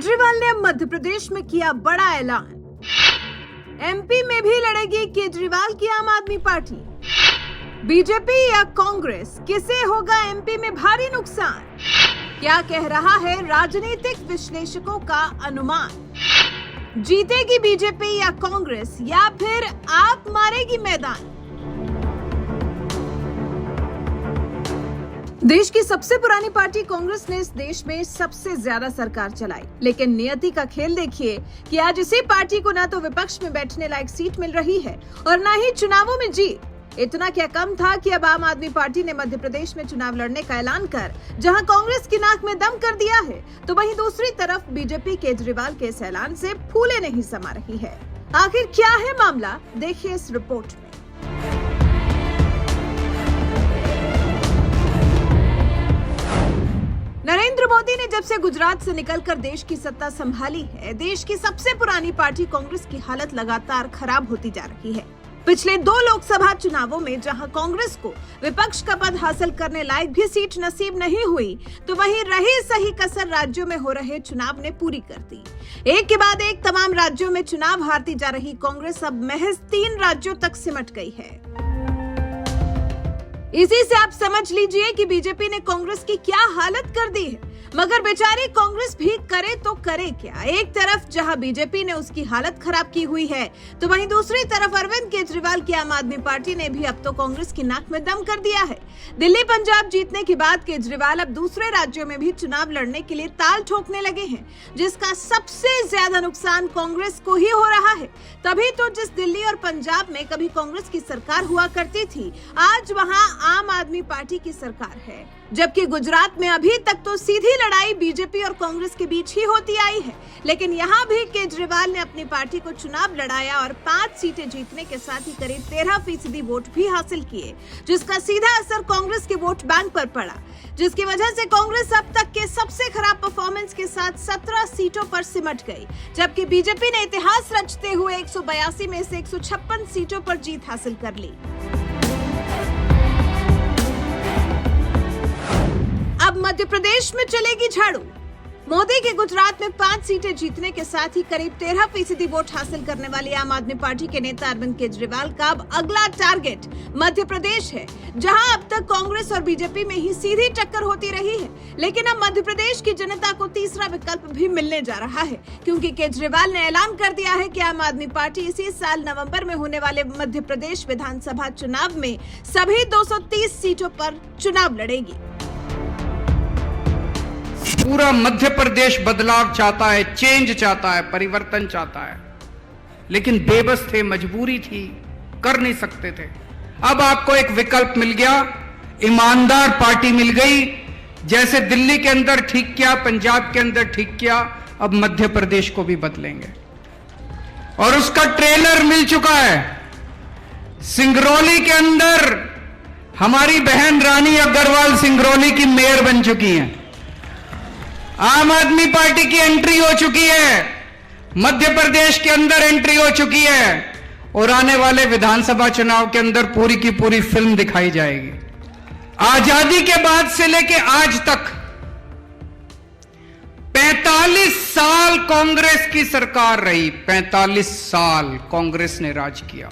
केजरीवाल ने अब मध्य प्रदेश में किया बड़ा ऐलान। एमपी में भी लड़ेगी केजरीवाल की आम आदमी पार्टी। बीजेपी या कांग्रेस, किसे होगा एमपी में भारी नुकसान? क्या कह रहा है राजनीतिक विश्लेषकों का अनुमान? जीतेगी बीजेपी या कांग्रेस, या फिर आप मारेगी मैदान? देश की सबसे पुरानी पार्टी कांग्रेस ने इस देश में सबसे ज्यादा सरकार चलाई, लेकिन नियति का खेल देखिए कि आज इसी पार्टी को ना तो विपक्ष में बैठने लायक सीट मिल रही है और ना ही चुनावों में जीत। इतना क्या कम था कि अब आम आदमी पार्टी ने मध्य प्रदेश में चुनाव लड़ने का ऐलान कर जहां कांग्रेस की नाक में दम कर दिया है, तो वहीं दूसरी तरफ बीजेपी केजरीवाल के इस ऐलान से फूले नहीं समा रही है। आखिर क्या है मामला, देखिए इस रिपोर्ट में। नरेंद्र मोदी ने जब से गुजरात से निकलकर देश की सत्ता संभाली है, देश की सबसे पुरानी पार्टी कांग्रेस की हालत लगातार खराब होती जा रही है। पिछले 2 लोकसभा चुनावों में जहां कांग्रेस को विपक्ष का पद हासिल करने लायक भी सीट नसीब नहीं हुई, तो वहीं रही सही कसर राज्यों में हो रहे चुनाव ने पूरी कर दी। एक के बाद एक तमाम राज्यों में चुनाव हारती जा रही कांग्रेस अब महज 3 राज्यों तक सिमट गई है। इसी से आप समझ लीजिए कि बीजेपी ने कांग्रेस की क्या हालत कर दी है। मगर बेचारी कांग्रेस भी करे तो करे क्या। एक तरफ जहां बीजेपी ने उसकी हालत खराब की हुई है, तो वहीं दूसरी तरफ अरविंद केजरीवाल की आम आदमी पार्टी ने भी अब तो कांग्रेस की नाक में दम कर दिया है। दिल्ली पंजाब जीतने के बाद केजरीवाल अब दूसरे राज्यों में भी चुनाव लड़ने के लिए ताल ठोकने लगे हैं, जिसका सबसे ज्यादा नुकसान कांग्रेस को ही हो रहा है। तभी तो जिस दिल्ली और पंजाब में कभी कांग्रेस की सरकार हुआ करती थी, आज वहां आम आदमी पार्टी की सरकार है, जबकि गुजरात में अभी तक तो सीधी लड़ाई बीजेपी और कांग्रेस के बीच ही होती आई है। लेकिन यहाँ भी केजरीवाल ने अपनी पार्टी को चुनाव लड़ाया और 5 सीटें जीतने के साथ ही करीब 13% वोट भी हासिल किए, जिसका सीधा असर कांग्रेस के वोट बैंक पर पड़ा, जिसकी वजह से कांग्रेस अब तक के सबसे खराब परफॉर्मेंस के साथ 17 सीटों पर सिमट गई, जबकि बीजेपी ने इतिहास रचते हुए 182 में से 156 सीटों पर जीत हासिल कर ली। अब मध्य प्रदेश में चलेगी झाड़ू। मोदी के गुजरात में 5 सीटें जीतने के साथ ही करीब 13% वोट हासिल करने वाली आम आदमी पार्टी के नेता अरविंद केजरीवाल का अब अगला टारगेट मध्य प्रदेश है, जहां अब तक कांग्रेस और बीजेपी में ही सीधी टक्कर होती रही है। लेकिन अब मध्य प्रदेश की जनता को तीसरा विकल्प भी मिलने जा रहा है, क्योंकि केजरीवाल ने ऐलान कर दिया है कि आम आदमी पार्टी इसी साल नवंबर में होने वाले मध्य प्रदेश विधानसभा चुनाव में सभी 230 सीटों पर चुनाव लड़ेगी। पूरा मध्य प्रदेश बदलाव चाहता है, चेंज चाहता है, परिवर्तन चाहता है, लेकिन बेबस थे, मजबूरी थी, कर नहीं सकते थे। अब आपको एक विकल्प मिल गया, ईमानदार पार्टी मिल गई। जैसे दिल्ली के अंदर ठीक किया, पंजाब के अंदर ठीक किया, अब मध्य प्रदेश को भी बदलेंगे और उसका ट्रेलर मिल चुका है। सिंगरौली के अंदर हमारी बहन रानी अग्रवाल सिंगरौली की मेयर बन चुकी हैं। आम आदमी पार्टी की एंट्री हो चुकी है, मध्य प्रदेश के अंदर एंट्री हो चुकी है, और आने वाले विधानसभा चुनाव के अंदर पूरी की पूरी फिल्म दिखाई जाएगी। आजादी के बाद से लेके आज तक 45 साल कांग्रेस की सरकार रही, 45 साल कांग्रेस ने राज किया,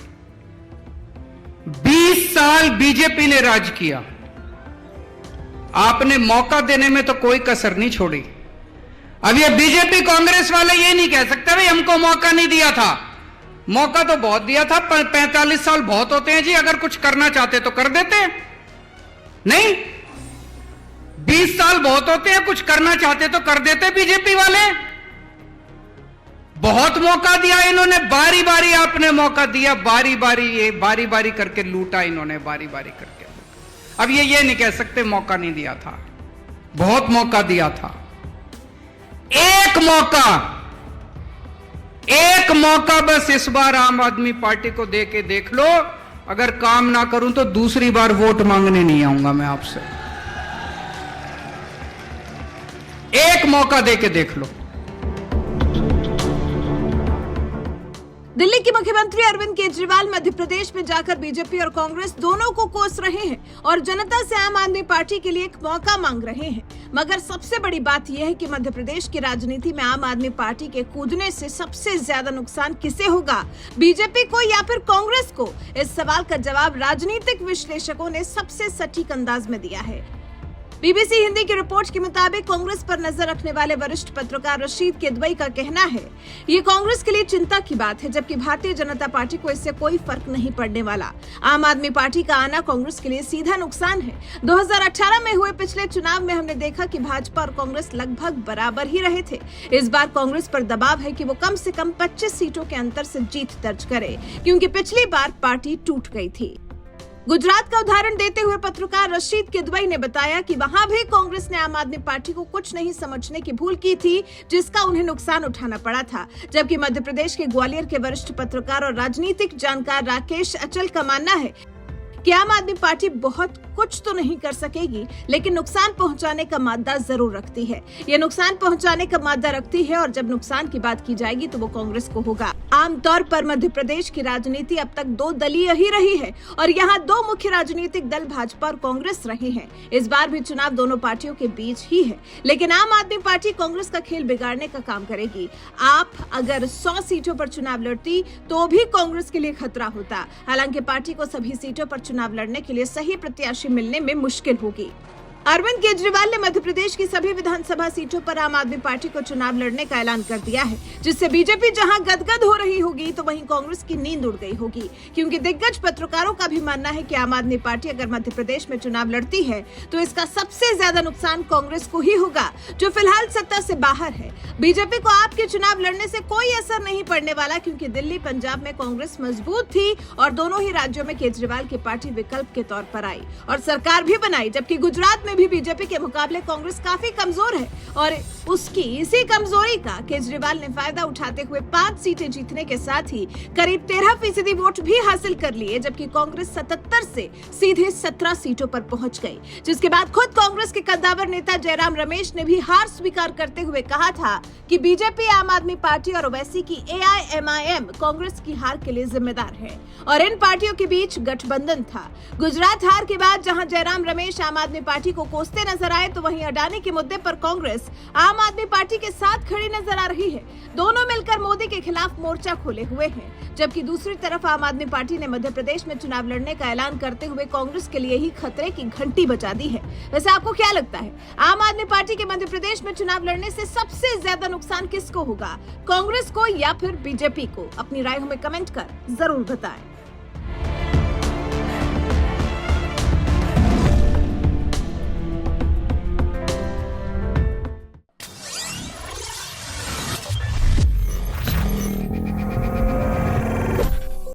20 साल बीजेपी ने राज किया। आपने मौका देने में तो कोई कसर नहीं छोड़ी। अब ये बीजेपी कांग्रेस वाले ये नहीं कह सकते भाई हमको मौका नहीं दिया था। मौका तो बहुत दिया था, 45 साल बहुत होते हैं जी, अगर कुछ करना चाहते तो कर देते। नहीं, 20 साल बहुत होते हैं, कुछ करना चाहते तो कर देते। बीजेपी वाले बहुत मौका दिया इन्होंने, बारी बारी आपने मौका दिया, बारी बारी ये बारी बारी करके लूटा इन्होंने, बारी बारी करके। अब ये नहीं कह सकते मौका नहीं दिया था, बहुत मौका दिया था। एक मौका बस इस बार आम आदमी पार्टी को दे के देख लो। अगर काम ना करूं तो दूसरी बार वोट मांगने नहीं आऊंगा मैं आपसे। एक मौका दे के देख लो। दिल्ली के मुख्यमंत्री अरविंद केजरीवाल मध्य प्रदेश में जाकर बीजेपी और कांग्रेस दोनों को कोस रहे हैं और जनता से आम आदमी पार्टी के लिए एक मौका मांग रहे हैं। मगर सबसे बड़ी बात यह है कि मध्य प्रदेश की राजनीति में आम आदमी पार्टी के कूदने से सबसे ज्यादा नुकसान किसे होगा, बीजेपी को या फिर कांग्रेस को? इस सवाल का जवाब राजनीतिक विश्लेषकों ने सबसे सटीक अंदाज में दिया है। बीबीसी हिंदी की रिपोर्ट के मुताबिक कांग्रेस पर नजर रखने वाले वरिष्ठ पत्रकार रशीद किदवई का कहना है, ये कांग्रेस के लिए चिंता की बात है, जबकि भारतीय जनता पार्टी को इससे कोई फर्क नहीं पड़ने वाला। आम आदमी पार्टी का आना कांग्रेस के लिए सीधा नुकसान है। 2018 में हुए पिछले चुनाव में हमने देखा कि भाजपा और कांग्रेस लगभग बराबर ही रहे थे। इस बार कांग्रेस पर दबाव है कि वो कम से कम 25 सीटों के अंतर से जीत दर्ज करे, क्योंकि पिछली बार पार्टी टूट गई थी। गुजरात का उदाहरण देते हुए पत्रकार रशीद किदवई ने बताया कि वहां भी कांग्रेस ने आम आदमी पार्टी को कुछ नहीं समझने की भूल की थी, जिसका उन्हें नुकसान उठाना पड़ा था। जबकि मध्य प्रदेश के ग्वालियर के वरिष्ठ पत्रकार और राजनीतिक जानकार राकेश अचल का मानना है कि आम आदमी पार्टी बहुत कुछ तो नहीं कर सकेगी, लेकिन नुकसान पहुंचाने का मादा जरूर रखती है। ये नुकसान पहुंचाने का मादा रखती है और जब नुकसान की बात की जाएगी तो वो कांग्रेस को होगा। आमतौर पर मध्य प्रदेश की राजनीति अब तक दो दलीय ही रही है और यहाँ दो मुख्य राजनीतिक दल भाजपा और कांग्रेस रहे हैं। इस बार भी चुनाव दोनों पार्टियों के बीच ही है, लेकिन आम आदमी पार्टी कांग्रेस का खेल बिगाड़ने का काम करेगी। आप अगर 100 सीटों पर चुनाव लड़ती तो भी कांग्रेस के लिए खतरा होता। हालांकि पार्टी को सभी सीटों पर चुनाव लड़ने के लिए सही प्रत्याशी मिलने में मुश्किल होगी। अरविंद केजरीवाल ने मध्य प्रदेश की सभी विधानसभा सीटों पर आम आदमी पार्टी को चुनाव लड़ने का ऐलान कर दिया है, जिससे बीजेपी जहां गदगद हो रही होगी तो वहीं कांग्रेस की नींद उड़ गई होगी। क्योंकि दिग्गज पत्रकारों का भी मानना है कि आम आदमी पार्टी अगर मध्य प्रदेश में चुनाव लड़ती है तो इसका सबसे ज्यादा नुकसान कांग्रेस को ही होगा, जो फिलहाल सत्ता से बाहर है। बीजेपी को आपके चुनाव लड़ने से कोई असर नहीं पड़ने वाला, क्योंकि दिल्ली पंजाब में कांग्रेस मजबूत थी और दोनों ही राज्यों में केजरीवाल की पार्टी विकल्प के तौर पर आई और सरकार भी बनाई। जबकि गुजरात में भी बीजेपी के मुकाबले कांग्रेस काफी कमजोर है और उसकी इसी कमजोरी का केजरीवाल ने फायदा उठाते हुए 5 सीटें जीतने के साथ ही करीब 13% वोट भी हासिल कर लिए, जबकि कांग्रेस 77 से सीधे 17 सीटों पर पहुंच गई। जिसके बाद खुद कांग्रेस के कद्दावर नेता जयराम रमेश ने भी हार स्वीकार करते हुए कहा था कि बीजेपी, आम आदमी पार्टी और ओवैसी की AIMIM कांग्रेस की हार के लिए जिम्मेदार है और इन पार्टियों के बीच गठबंधन था। गुजरात हार के बाद जहां जयराम रमेश आम आदमी पार्टी को कोसते नजर आए, तो वहीं अडानी के मुद्दे पर कांग्रेस आम आदमी पार्टी के साथ खड़ी नजर आ रही है। दोनों मिलकर मोदी के खिलाफ मोर्चा खोले हुए हैं, जबकि दूसरी तरफ आम आदमी पार्टी ने मध्य प्रदेश में चुनाव लड़ने का ऐलान करते हुए कांग्रेस के लिए ही खतरे की घंटी बजा दी है। वैसे आपको क्या लगता है, आम आदमी पार्टी के मध्य प्रदेश में चुनाव लड़ने से सबसे ज्यादा नुकसान किसको होगा, कांग्रेस को या फिर बीजेपी को? अपनी राय हमें कमेंट कर जरूर बताएं।